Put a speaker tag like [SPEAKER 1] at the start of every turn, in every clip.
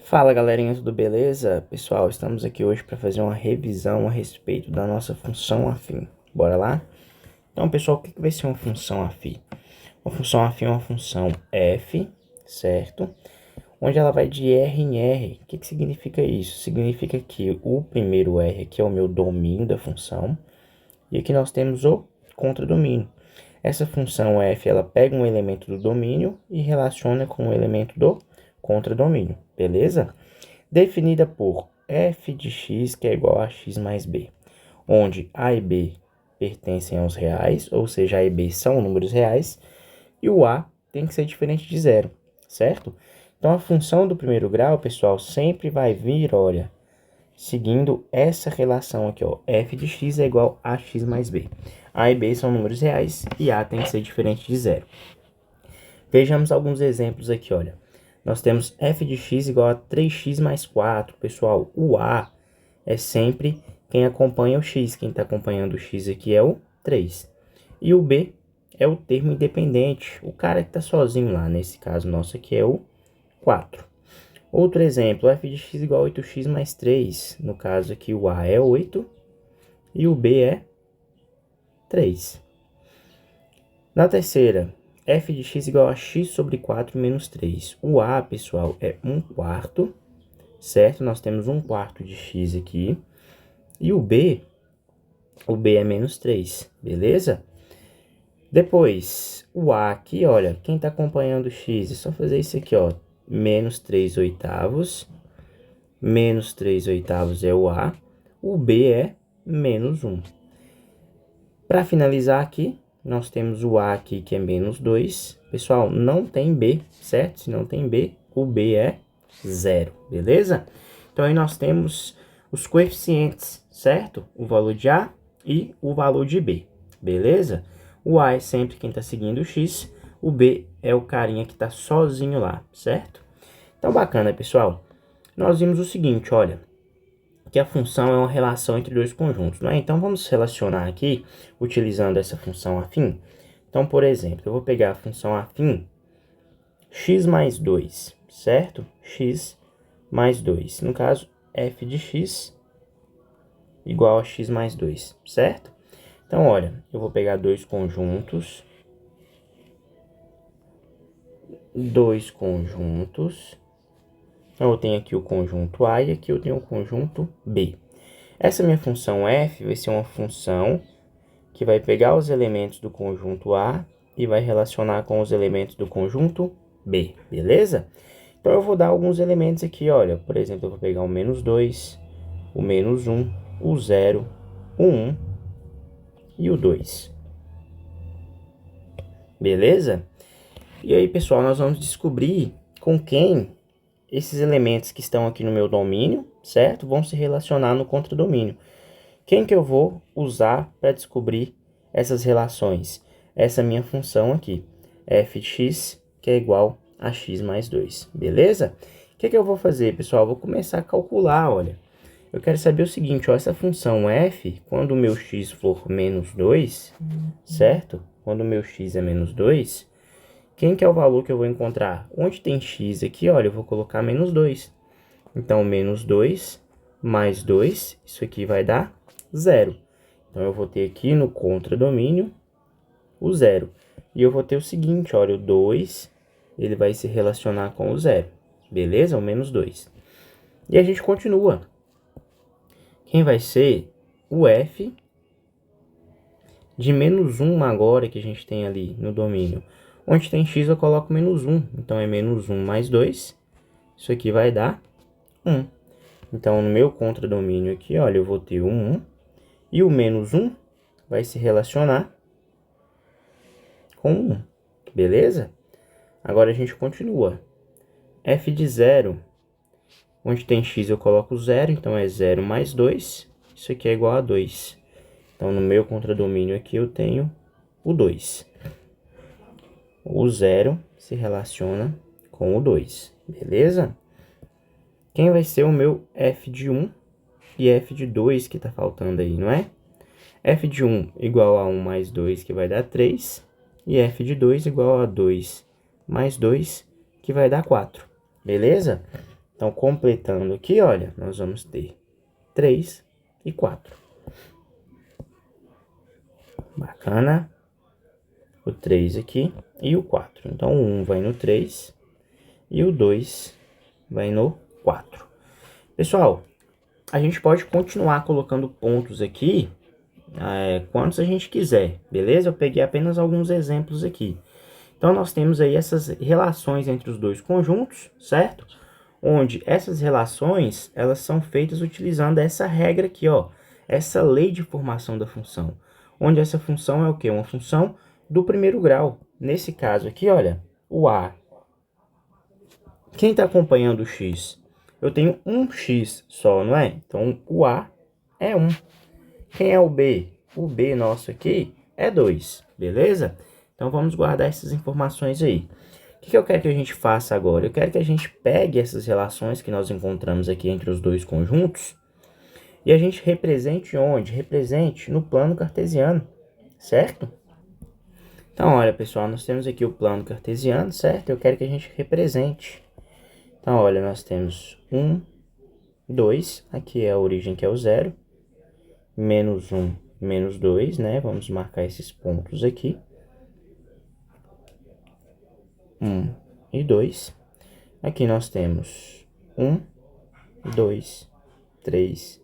[SPEAKER 1] Fala galerinha, tudo beleza? Pessoal, estamos aqui hoje para fazer uma revisão a respeito da nossa função afim. Bora lá? Então, pessoal, o que vai ser uma função afim? Uma função afim é uma função f, certo? Onde ela vai de R em R. O que significa isso? Significa que o primeiro R aqui é o meu domínio da função. E aqui nós temos o contradomínio. Essa função f, ela pega um elemento do domínio e relaciona com um elemento do contradomínio, beleza? Definida por f de x, que é igual a x mais b, onde a e b pertencem aos reais, ou seja, a e b são números reais, e o a tem que ser diferente de zero, certo? Então, a função do primeiro grau, pessoal, sempre vai vir, olha, seguindo essa relação aqui, ó, f de x é igual a x mais b. A e b são números reais e a tem que ser diferente de zero. Vejamos alguns exemplos aqui, olha. Nós temos f de x igual a 3x mais 4. Pessoal, o a é sempre quem acompanha o x. Quem está acompanhando o x aqui é o 3. E o b é o termo independente, o cara que está sozinho lá. Nesse caso nosso aqui é o 4. Outro exemplo, f de x igual a 8x mais 3. No caso aqui o a é 8 e o b é 3. Na terceira, f de x igual a x sobre 4 menos 3. O a, pessoal, é 1/4, certo? Nós temos 1/4 de x aqui. E o b é menos 3, beleza? Depois, o a aqui, olha, quem está acompanhando o x, é só fazer isso aqui, ó. Menos 3 oitavos. Menos 3 oitavos é o a. O b é menos 1. Para finalizar aqui, nós temos o a aqui, que é menos 2. Pessoal, não tem b, certo? Se não tem b, o b é 0, beleza? Então, aí nós temos os coeficientes, certo? O valor de a e o valor de b, beleza? O a é sempre quem está seguindo o x, o b é o carinha que está sozinho lá, certo? Então, bacana, pessoal. Nós vimos o seguinte, olha, que a função é uma relação entre dois conjuntos, não é? Então, vamos relacionar aqui, utilizando essa função afim. Então, por exemplo, eu vou pegar a função afim x mais 2, certo? X mais 2. No caso, f de x igual a x mais 2, certo? Então, olha, eu vou pegar dois conjuntos. Então, eu tenho aqui o conjunto A e aqui eu tenho o conjunto B. Essa minha função f vai ser uma função que vai pegar os elementos do conjunto A e vai relacionar com os elementos do conjunto B, beleza? Então, eu vou dar alguns elementos aqui, olha. Por exemplo, eu vou pegar o menos 2, o menos 1, o 0, o 1 e o 2. Beleza? E aí, pessoal, nós vamos descobrir com quem esses elementos que estão aqui no meu domínio, certo? Vão se relacionar no contradomínio. Quem que eu vou usar para descobrir essas relações? Essa minha função aqui, f de x, que é igual a x mais 2, beleza? O que eu vou fazer, pessoal? Eu vou começar a calcular, olha. Eu quero saber o seguinte, ó, essa função f, quando o meu x for menos 2, certo? Quando o meu x é menos 2, quem que é o valor que eu vou encontrar? Onde tem x aqui, olha, eu vou colocar menos 2. Então, menos 2 mais 2, isso aqui vai dar 0. Então, eu vou ter aqui no contradomínio o 0. E eu vou ter o seguinte, olha, o 2, ele vai se relacionar com o 0. Beleza? O menos 2. E a gente continua. Quem vai ser o f de menos 1 agora que a gente tem ali no domínio? Onde tem x, eu coloco menos 1. Então, é menos 1 mais 2. Isso aqui vai dar 1. Então, no meu contradomínio aqui, olha, eu vou ter o 1. E o menos 1 vai se relacionar com 1. Beleza? Agora, a gente continua. f de 0. Onde tem x, eu coloco 0. Então, é 0 mais 2. Isso aqui é igual a 2. Então, no meu contradomínio aqui, eu tenho o 2. O 0 se relaciona com o 2, beleza? Quem vai ser o meu f de 1 e f de 2 que tá faltando aí, não é? F de 1 igual a 1 mais 2, que vai dar 3. E f de 2 igual a 2 mais 2, que vai dar 4, beleza? Então, completando aqui, olha, nós vamos ter 3 e 4. Bacana. O 3 aqui e o 4. Então, o 1 vai no 3 e o 2 vai no 4. Pessoal, a gente pode continuar colocando pontos aqui quantos a gente quiser, beleza? Eu peguei apenas alguns exemplos aqui. Então, nós temos aí essas relações entre os dois conjuntos, certo? Onde essas relações, elas são feitas utilizando essa regra aqui, ó. Essa lei de formação da função. Onde essa função é o quê? Uma função do primeiro grau. Nesse caso aqui, olha, o A. Quem está acompanhando o X? Eu tenho um X só, não é? Então, o A é 1. Quem é o B? O B nosso aqui é 2, beleza? Então, vamos guardar essas informações aí. O que eu quero que a gente faça agora? Eu quero que a gente pegue essas relações que nós encontramos aqui entre os dois conjuntos e a gente represente onde? Represente no plano cartesiano, certo? Então, olha, pessoal, nós temos aqui o plano cartesiano, certo? Eu quero que a gente represente. Então, olha, nós temos 1, 2, aqui é a origem que é o 0, menos 1, menos 2, né? Vamos marcar esses pontos aqui. 1 e 2. Aqui nós temos 1, 2, 3,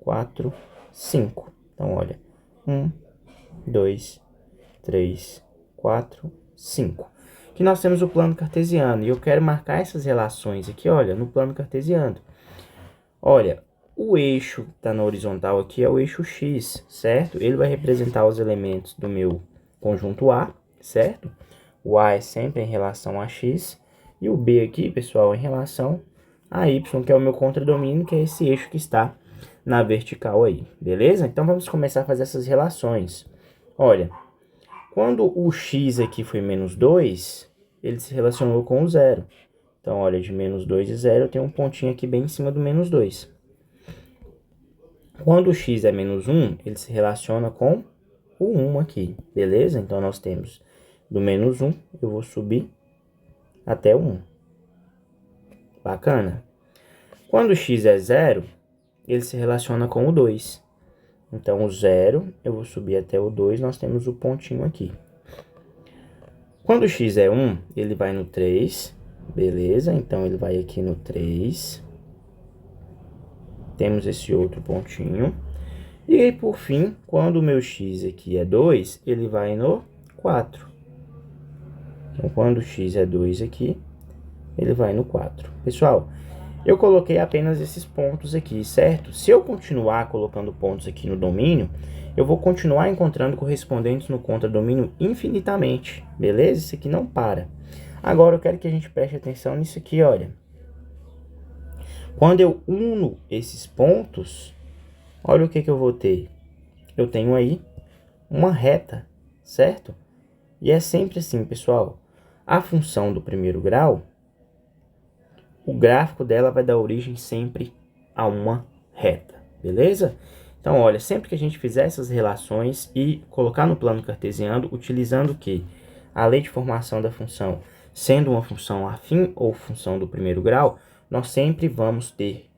[SPEAKER 1] 4, 5. Então, olha, 1, 2, 3, 4, 5. Aqui nós temos o plano cartesiano e eu quero marcar essas relações aqui, olha, no plano cartesiano. Olha, o eixo que está na horizontal aqui é o eixo X, certo? Ele vai representar os elementos do meu conjunto A, certo? O A é sempre em relação a X. E o B aqui, pessoal, em relação a Y, que é o meu contradomínio, que é esse eixo que está na vertical aí, beleza? Então, vamos começar a fazer essas relações. Olha, quando o X aqui foi menos 2, ele se relacionou com o 0. Então, olha, de menos 2 e 0, eu tenho um pontinho aqui bem em cima do menos 2. Quando o x é menos 1, ele se relaciona com o 1 aqui, beleza? Então, nós temos do menos 1, eu vou subir até o 1. Bacana? Quando o x é 0, ele se relaciona com o 2. Então, o 0, eu vou subir até o 2, nós temos o pontinho aqui. Quando o x é 1, ele vai no 3, beleza? Então, ele vai aqui no 3. Temos esse outro pontinho. E aí, por fim, quando o meu x aqui é 2, ele vai no 4. Então, quando o x é 2 aqui, ele vai no 4. Pessoal, eu coloquei apenas esses pontos aqui, certo? Se eu continuar colocando pontos aqui no domínio, eu vou continuar encontrando correspondentes no contradomínio infinitamente, beleza? Isso aqui não para. Agora, eu quero que a gente preste atenção nisso aqui, olha. Quando eu uno esses pontos, olha o que eu vou ter. Eu tenho aí uma reta, certo? E é sempre assim, pessoal. A função do primeiro grau, o gráfico dela vai dar origem sempre a uma reta, beleza? Então, olha, sempre que a gente fizer essas relações e colocar no plano cartesiano, utilizando o quê? A lei de formação da função, sendo uma função afim ou função do primeiro grau, nós sempre vamos ter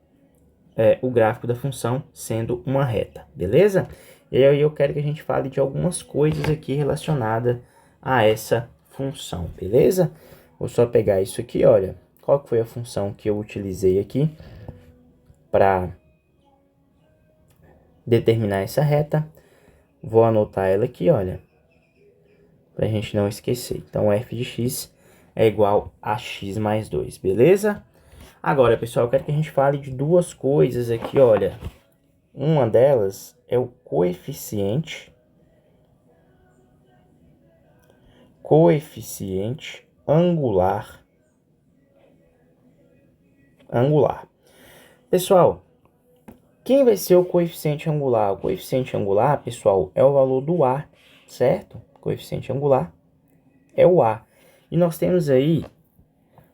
[SPEAKER 1] o gráfico da função sendo uma reta, beleza? E aí eu quero que a gente fale de algumas coisas aqui relacionadas a essa função, beleza? Vou só pegar isso aqui, olha. Qual que foi a função que eu utilizei aqui para determinar essa reta? Vou anotar ela aqui, olha, para a gente não esquecer. Então, f de x é igual a x mais 2, beleza? Agora, pessoal, eu quero que a gente fale de duas coisas aqui, olha. Uma delas é o coeficiente angular. Pessoal, quem vai ser o coeficiente angular? O coeficiente angular, pessoal, é o valor do A, certo? O coeficiente angular é o A. E nós temos aí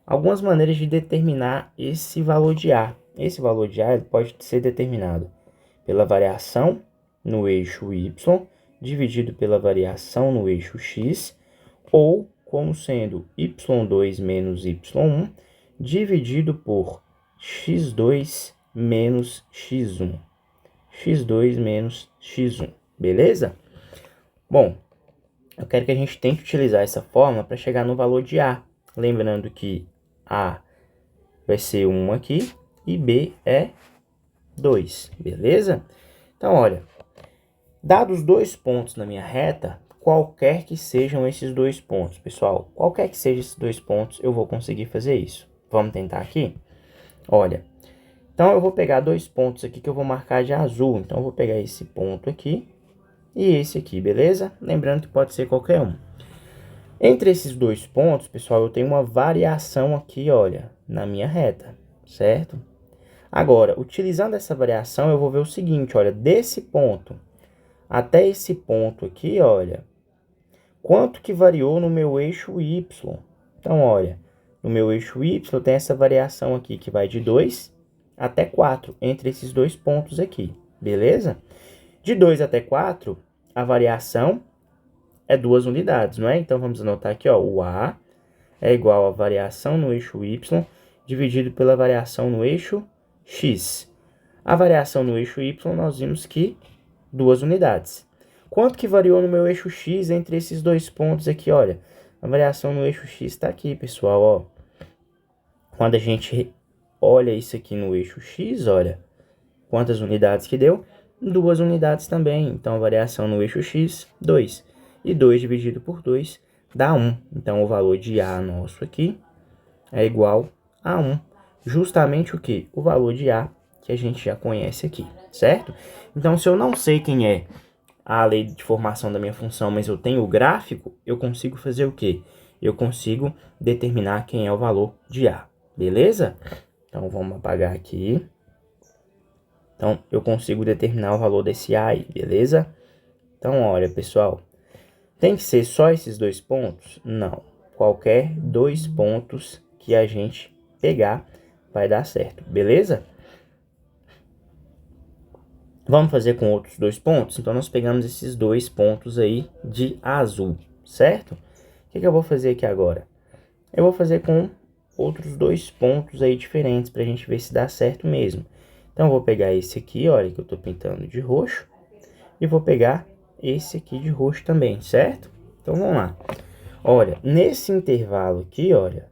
[SPEAKER 1] algumas maneiras de determinar esse valor de A. Esse valor de A ele pode ser determinado pela variação no eixo y, dividido pela variação no eixo x, ou como sendo y2 menos y1, dividido por x2 menos x1. x2 menos x1, beleza? Bom, eu quero que a gente tente utilizar essa fórmula para chegar no valor de A. Lembrando que A vai ser 1 aqui e B é 2, beleza? Então, olha, dados dois pontos na minha reta, qualquer que sejam esses dois pontos, pessoal, qualquer que sejam esses dois pontos, eu vou conseguir fazer isso. Vamos tentar aqui? Olha, então eu vou pegar dois pontos aqui que eu vou marcar de azul. Então, eu vou pegar esse ponto aqui e esse aqui, beleza? Lembrando que pode ser qualquer um. Entre esses dois pontos, pessoal, eu tenho uma variação aqui, olha, na minha reta, certo? Agora, utilizando essa variação, eu vou ver o seguinte, olha, desse ponto até esse ponto aqui, olha, quanto que variou no meu eixo Y? Então, olha, no meu eixo Y tem essa variação aqui que vai de 2 até 4 entre esses dois pontos aqui, beleza? De 2 até 4, a variação é 2 unidades, não é? Então, vamos anotar aqui, ó, o A é igual a variação no eixo Y dividido pela variação no eixo X. A variação no eixo Y, nós vimos que 2 unidades. Quanto que variou no meu eixo X entre esses dois pontos aqui, olha? A variação no eixo X está aqui, pessoal, ó. Quando a gente olha isso aqui no eixo X, olha, quantas unidades que deu? 2 unidades também. Então, a variação no eixo X, 2. E 2 dividido por 2 dá 1. Então, o valor de A nosso aqui é igual a 1. Justamente o que? O valor de A que a gente já conhece aqui, certo? Então, se eu não sei quem é a lei de formação da minha função, mas eu tenho o gráfico, eu consigo fazer o quê? Eu consigo determinar quem é o valor de A, beleza? Então, vamos apagar aqui. Então, eu consigo determinar o valor desse A aí, beleza? Então, olha, pessoal, tem que ser só esses dois pontos? Não. Qualquer dois pontos que a gente pegar vai dar certo, beleza? Vamos fazer com outros dois pontos? Então, nós pegamos esses dois pontos aí de azul, certo? O que eu vou fazer aqui agora? Eu vou fazer com outros dois pontos aí diferentes para a gente ver se dá certo mesmo. Então, eu vou pegar esse aqui, olha, que eu estou pintando de roxo. E vou pegar esse aqui de roxo também, certo? Então, vamos lá. Olha, nesse intervalo aqui, olha,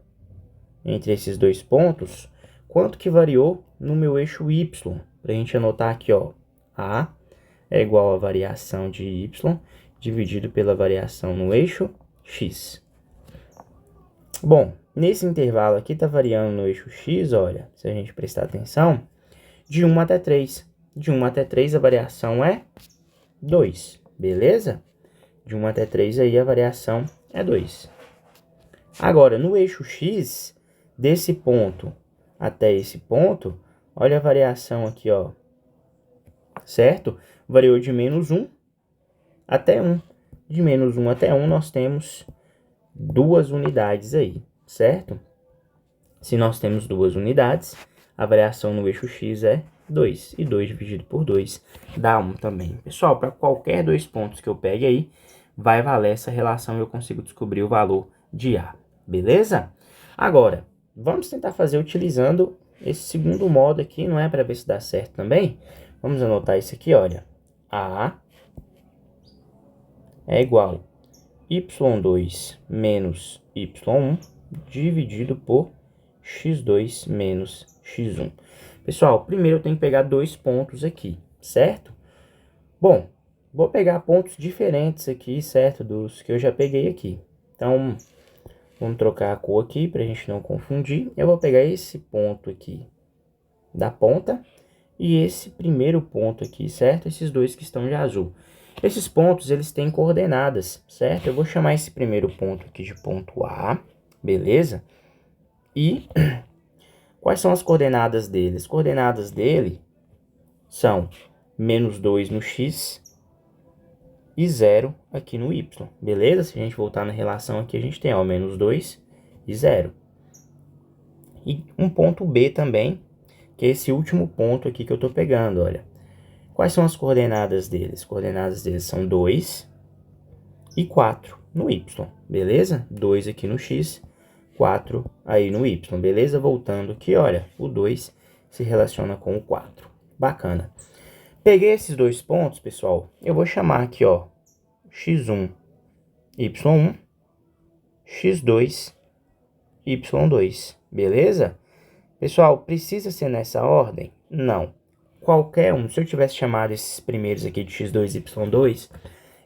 [SPEAKER 1] entre esses dois pontos, quanto que variou no meu eixo Y? Para a gente anotar aqui, ó, A é igual a variação de Y dividido pela variação no eixo X. Bom, nesse intervalo aqui tá variando no eixo X, olha, se a gente prestar atenção, de 1 até 3. De 1 até 3 a variação é 2, beleza? De 1 até 3 aí a variação é 2. Agora, no eixo X, desse ponto até esse ponto, olha a variação aqui, ó, certo? Variou de menos 1 até 1. De menos 1 até 1 nós temos 2 unidades aí, certo? Se nós temos 2 unidades, a variação no eixo X é 2. E 2 dividido por 2 dá 1 também. Pessoal, para qualquer dois pontos que eu pegue aí, vai valer essa relação e eu consigo descobrir o valor de A. Beleza? Agora, vamos tentar fazer utilizando esse segundo modo aqui, não é? Para ver se dá certo também. Vamos anotar isso aqui, olha. A é igual a y2 menos y1 dividido por x2 menos x1. Pessoal, primeiro eu tenho que pegar dois pontos aqui, certo? Bom, vou pegar pontos diferentes aqui, certo? Dos que eu já peguei aqui. Então, vamos trocar a cor aqui para a gente não confundir. Eu vou pegar esse ponto aqui da ponta e esse primeiro ponto aqui, certo? Esses dois que estão de azul. Esses pontos, eles têm coordenadas, certo? Eu vou chamar esse primeiro ponto aqui de ponto A, beleza? E quais são as coordenadas dele? As coordenadas dele são menos 2 no X e 0 aqui no Y, beleza? Se a gente voltar na relação aqui, a gente tem, ó, menos 2 e 0. E um ponto B também, que é esse último ponto aqui que eu tô pegando, olha. Quais são as coordenadas deles? As coordenadas deles são 2 e 4 no Y, beleza? 2 aqui no X, 4 aí no Y, beleza? Voltando aqui, olha, o 2 se relaciona com o 4. Bacana. Peguei esses dois pontos, pessoal, eu vou chamar aqui, ó, x1, y1, x2, y2, beleza? Pessoal, precisa ser nessa ordem? Não. Qualquer um, se eu tivesse chamado esses primeiros aqui de x2 e y2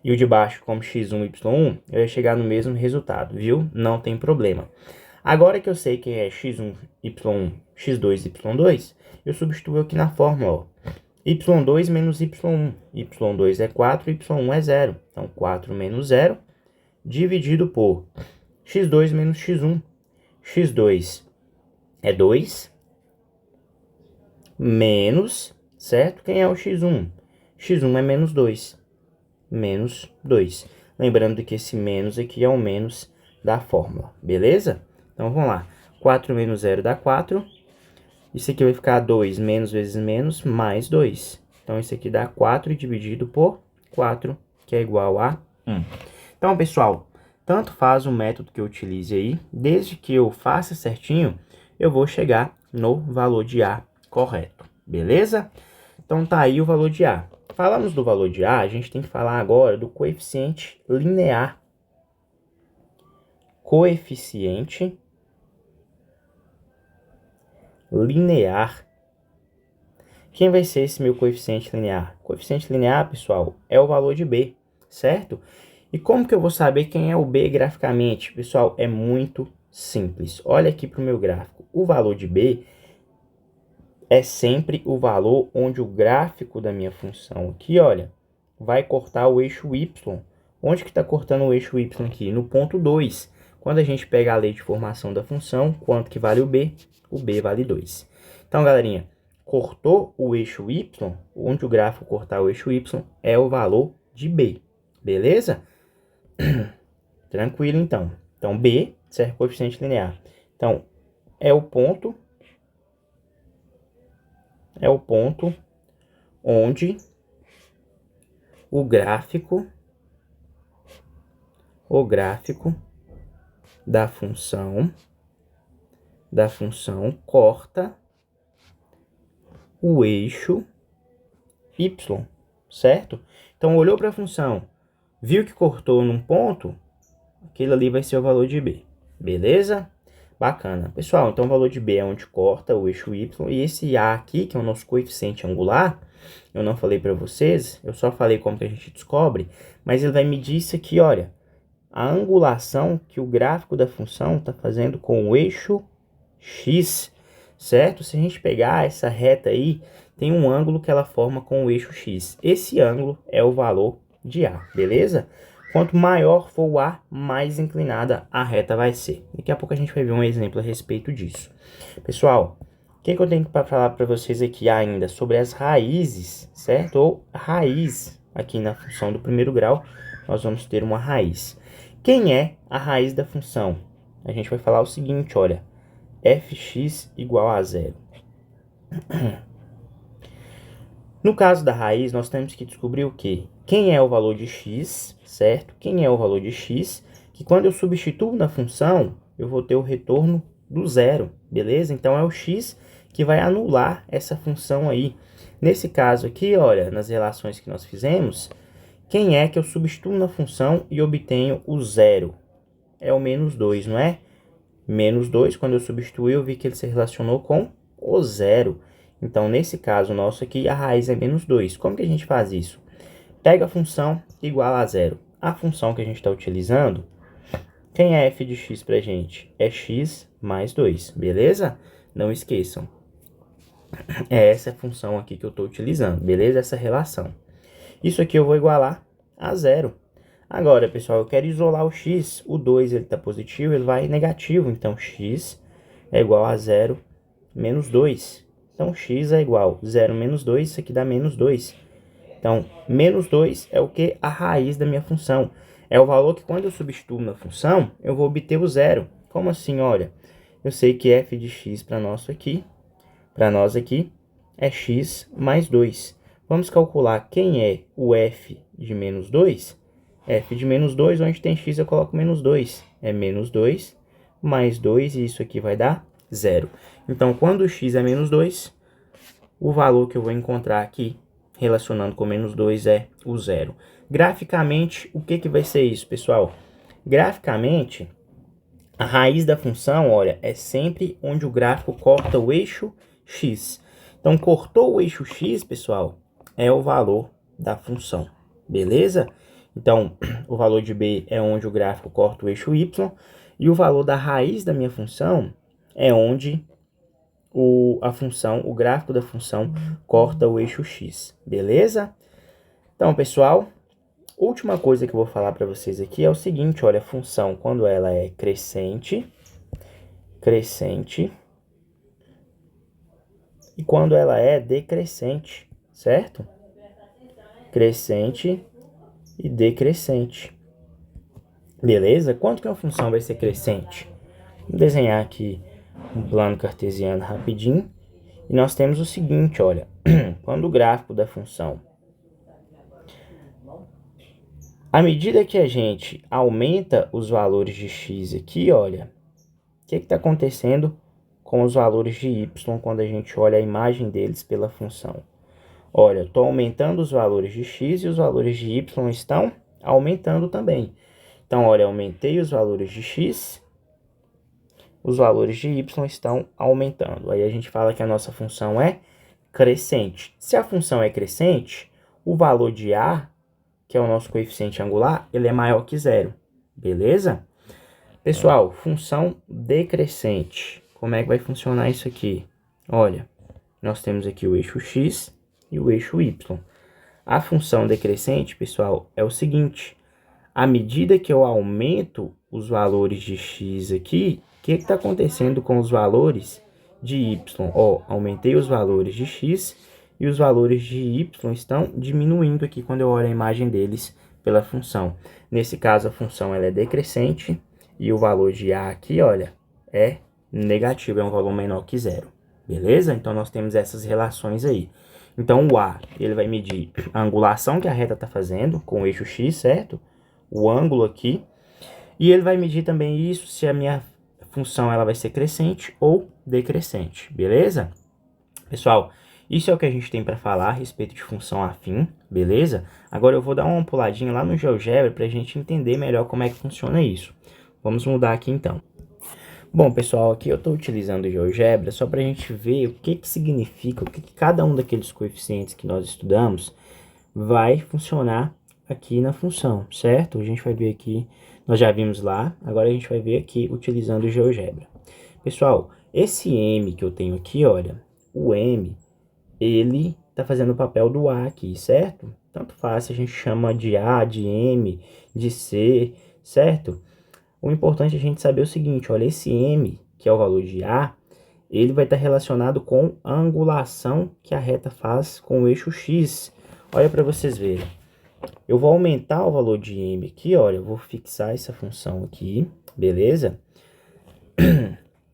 [SPEAKER 1] e o de baixo como x1 e y1, eu ia chegar no mesmo resultado, viu? Não tem problema. Agora que eu sei que é x1, y1, x2 e y2, eu substituo aqui na fórmula, ó. y2 menos y1. y2 é 4, y1 é 0. Então, 4 menos 0 dividido por x2 menos x1. x2 é 2 menos, certo? Quem é o x1? x1 é menos 2. Menos 2. Lembrando que esse menos aqui é o menos da fórmula, beleza? Então, vamos lá. 4 menos 0 dá 4. Isso aqui vai ficar 2 menos vezes menos, mais 2. Então, isso aqui dá 4 dividido por 4, que é igual a 1. Então, pessoal, tanto faz o método que eu utilize aí, desde que eu faça certinho, eu vou chegar no valor de A correto, beleza? Então, tá aí o valor de A. Falamos do valor de A, a gente tem que falar agora do coeficiente linear. Coeficiente linear. Quem vai ser esse meu coeficiente linear? Coeficiente linear, pessoal, é o valor de B, certo? E como que eu vou saber quem é o B graficamente? Pessoal, é muito simples. Olha aqui para o meu gráfico. O valor de B é sempre o valor onde o gráfico da minha função aqui, olha, vai cortar o eixo Y. Onde que está cortando o eixo Y aqui? No ponto 2. Quando a gente pega a lei de formação da função, quanto que vale o B? O B vale 2. Então, galerinha, cortou o eixo Y, onde o gráfico cortar o eixo Y é o valor de B, beleza? Tranquilo, então. Então, B serve coeficiente linear. Então, é o ponto onde o gráfico da função corta o eixo Y, certo? Então, olhou para a função, viu que cortou num ponto, aquele ali vai ser o valor de B, beleza? Bacana. Pessoal, então o valor de B é onde corta o eixo Y, e esse A aqui, que é o nosso coeficiente angular, eu não falei para vocês, eu só falei como que a gente descobre, mas ele vai medir isso aqui, olha, a angulação que o gráfico da função está fazendo com o eixo X, certo? Se a gente pegar essa reta aí, tem um ângulo que ela forma com o eixo X. Esse ângulo é o valor de A, beleza? Quanto maior for o A, mais inclinada a reta vai ser. Daqui a pouco a gente vai ver um exemplo a respeito disso. Pessoal, o que eu tenho para falar para vocês aqui ainda sobre as raízes, certo? Ou raiz, aqui na função do primeiro grau, nós vamos ter uma raiz. Quem é a raiz da função? A gente vai falar o seguinte, olha, fx igual a 0. No caso da raiz, nós temos que descobrir o quê? Quem é o valor de x, certo? Quem é o valor de x? Que quando eu substituo na função, eu vou ter o retorno do zero, beleza? Então, é o x que vai anular essa função aí. Nesse caso aqui, olha, nas relações que nós fizemos, quem é que eu substituo na função e obtenho o zero? É o menos 2, não é? Menos 2, quando eu substituí, eu vi que ele se relacionou com o zero. Então, nesse caso nosso aqui, a raiz é menos 2. Como que a gente faz isso? Pega a função igual a zero. A função que a gente está utilizando, quem é f de x para a gente? É x mais 2, beleza? Não esqueçam. É essa função aqui que eu estou utilizando, beleza? Essa relação. Isso aqui eu vou igualar a zero. Agora, pessoal, eu quero isolar o x. O 2 ele está positivo, ele vai negativo. Então, x é igual a 0 menos 2. Então, x é igual a 0 menos 2, isso aqui dá menos 2. Então, menos 2 é o que? A raiz da minha função. É o valor que quando eu substituo na função, eu vou obter o zero. Como assim? Olha, eu sei que f de x para nós aqui é x mais 2. Vamos calcular quem é o f de menos 2. F de menos 2, onde tem x eu coloco menos 2. É menos 2 mais 2, e isso aqui vai dar 0. Então, quando o x é menos 2, o valor que eu vou encontrar aqui, relacionando com menos 2, é o zero. Graficamente, o que vai ser isso, pessoal? Graficamente, a raiz da função, olha, é sempre onde o gráfico corta o eixo x. Então, cortou o eixo x, pessoal, é o valor da função, beleza? Então, o valor de b é onde o gráfico corta o eixo y, e o valor da raiz da minha função é onde o gráfico da função corta o eixo x, beleza? Então, pessoal, última coisa que eu vou falar para vocês aqui é o seguinte, olha, a função, quando ela é crescente, e quando ela é decrescente, certo? Crescente e decrescente. Beleza? Quanto que uma função vai ser crescente? Vou desenhar aqui um plano cartesiano rapidinho. E nós temos o seguinte, olha. Quando o gráfico da função, à medida que a gente aumenta os valores de x aqui, olha, o que está acontecendo com os valores de y quando a gente olha a imagem deles pela função? Olha, estou aumentando os valores de x e os valores de y estão aumentando também. Então, olha, aumentei os valores de x, os valores de y estão aumentando. Aí a gente fala que a nossa função é crescente. Se a função é crescente, o valor de a, que é o nosso coeficiente angular, ele é maior que zero. Beleza? Pessoal, função decrescente. Como é que vai funcionar isso aqui? Olha, nós temos aqui o eixo x e o eixo y. A função decrescente, pessoal, é o seguinte. À medida que eu aumento os valores de x aqui, o que está acontecendo com os valores de y? Ó, aumentei os valores de x e os valores de y estão diminuindo aqui quando eu olho a imagem deles pela função. Nesse caso, a função ela é decrescente e o valor de a aqui, olha, é negativo, é um valor menor que zero. Beleza? Então, nós temos essas relações aí. Então, o a, ele vai medir a angulação que a reta está fazendo com o eixo x, certo? O ângulo aqui. E ele vai medir também isso, se a minha função ela vai ser crescente ou decrescente, beleza? Pessoal, isso é o que a gente tem para falar a respeito de função afim, beleza? Agora eu vou dar uma puladinha lá no GeoGebra para a gente entender melhor como é que funciona isso. Vamos mudar aqui então. Bom, pessoal, aqui eu estou utilizando o GeoGebra só para a gente ver o que significa, o que cada um daqueles coeficientes que nós estudamos vai funcionar aqui na função, certo? A gente vai ver aqui, nós já vimos lá, agora a gente vai ver aqui utilizando o GeoGebra. Pessoal, esse m que eu tenho aqui, olha, o m, ele está fazendo o papel do a aqui, certo? Tanto faz se a gente chama de a, de m, de c, certo? O importante é a gente saber o seguinte, olha, esse m, que é o valor de a, ele vai estar relacionado com a angulação que a reta faz com o eixo x. Olha para vocês verem. Eu vou aumentar o valor de m aqui, olha, eu vou fixar essa função aqui, beleza?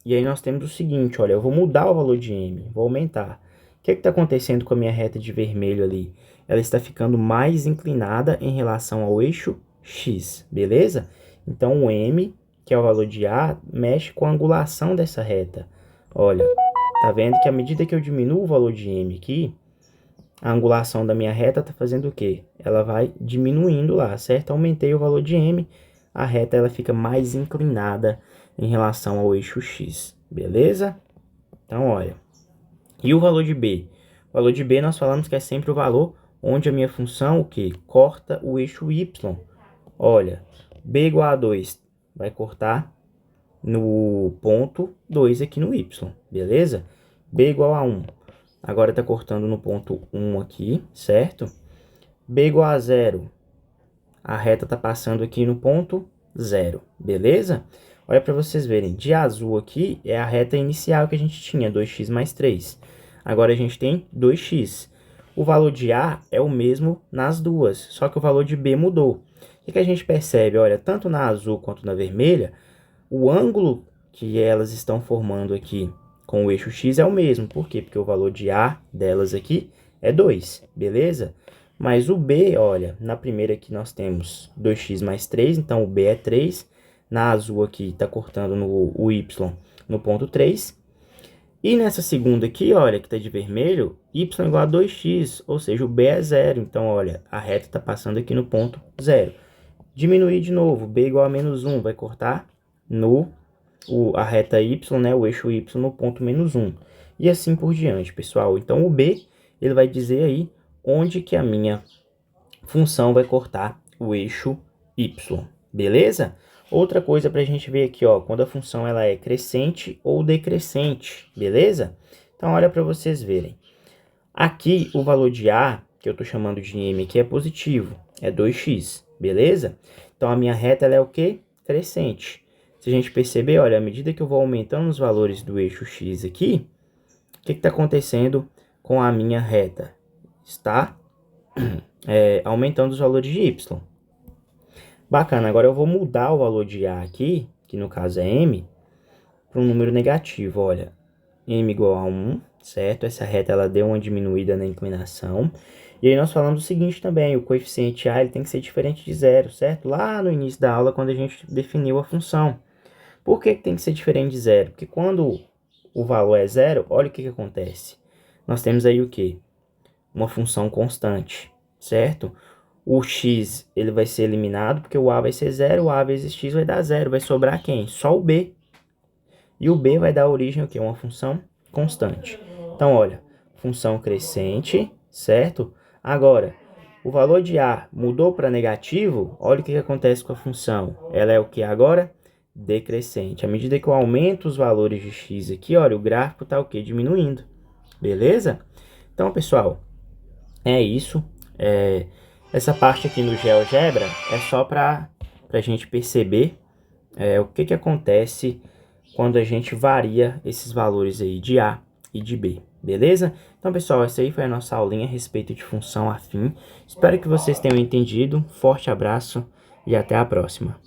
[SPEAKER 1] E aí nós temos o seguinte, olha, eu vou mudar o valor de m, vou aumentar. O que está acontecendo com a minha reta de vermelho ali? Ela está ficando mais inclinada em relação ao eixo x, beleza? Então, o m, que é o valor de a, mexe com a angulação dessa reta. Olha, tá vendo que à medida que eu diminuo o valor de m aqui, a angulação da minha reta está fazendo o quê? Ela vai diminuindo lá, certo? Aumentei o valor de m, a reta ela fica mais inclinada em relação ao eixo x, beleza? Então, olha. E o valor de b? O valor de b nós falamos que é sempre o valor onde a minha função, o quê? Corta o eixo y. Olha, b igual a 2 vai cortar no ponto 2 aqui no y, beleza? b igual a 1. Agora está cortando no ponto 1 aqui, certo? b igual a 0. A reta está passando aqui no ponto 0, beleza? Olha para vocês verem, de azul aqui é a reta inicial que a gente tinha, 2x mais 3. Agora a gente tem 2x. O valor de A é o mesmo nas duas, só que o valor de B mudou. O que a gente percebe? Olha, tanto na azul quanto na vermelha, o ângulo que elas estão formando aqui com o eixo X é o mesmo. Por quê? Porque o valor de A delas aqui é 2, beleza? Mas o B, olha, na primeira aqui nós temos 2x mais 3, então o B é 3. Na azul aqui está cortando o Y no ponto 3. E nessa segunda aqui, olha, que está de vermelho, y igual a 2x, ou seja, o b é 0. Então, olha, a reta está passando aqui no ponto 0. Diminuir de novo, b igual a menos 1, vai cortar a reta y, né, o eixo y no ponto menos 1. E assim por diante, pessoal. Então, o b, ele vai dizer aí onde que a minha função vai cortar o eixo y, beleza? Outra coisa para a gente ver aqui, ó, quando a função ela é crescente ou decrescente, beleza? Então, olha para vocês verem. Aqui, o valor de a, que eu estou chamando de m aqui, é positivo, é 2x, beleza? Então, a minha reta ela é o quê? Crescente. Se a gente perceber, olha, à medida que eu vou aumentando os valores do eixo x aqui, o que está acontecendo com a minha reta? Está aumentando os valores de y. Bacana, agora eu vou mudar o valor de a aqui, que no caso é m, para um número negativo. Olha, m igual a 1, certo? Essa reta ela deu uma diminuída na inclinação. E aí nós falamos o seguinte também, o coeficiente a ele tem que ser diferente de zero, certo? Lá no início da aula, quando a gente definiu a função. Por que tem que ser diferente de zero? Porque quando o valor é zero, olha o que acontece. Nós temos aí o quê? Uma função constante, certo? O x ele vai ser eliminado, porque o a vai ser zero, o a vezes x vai dar zero. Vai sobrar quem? Só o b. E o b vai dar origem ao quê? Uma função constante. Então, olha, função crescente, certo? Agora, o valor de a mudou para negativo, olha o que acontece com a função. Ela é o que agora? Decrescente. À medida que eu aumento os valores de x aqui, olha, o gráfico está o quê? Diminuindo. Beleza? Então, pessoal, é isso. Essa parte aqui no GeoGebra é só para a gente perceber o que acontece quando a gente varia esses valores aí de A e de B, beleza? Então, pessoal, essa aí foi a nossa aulinha a respeito de função afim. Espero que vocês tenham entendido. Forte abraço e até a próxima.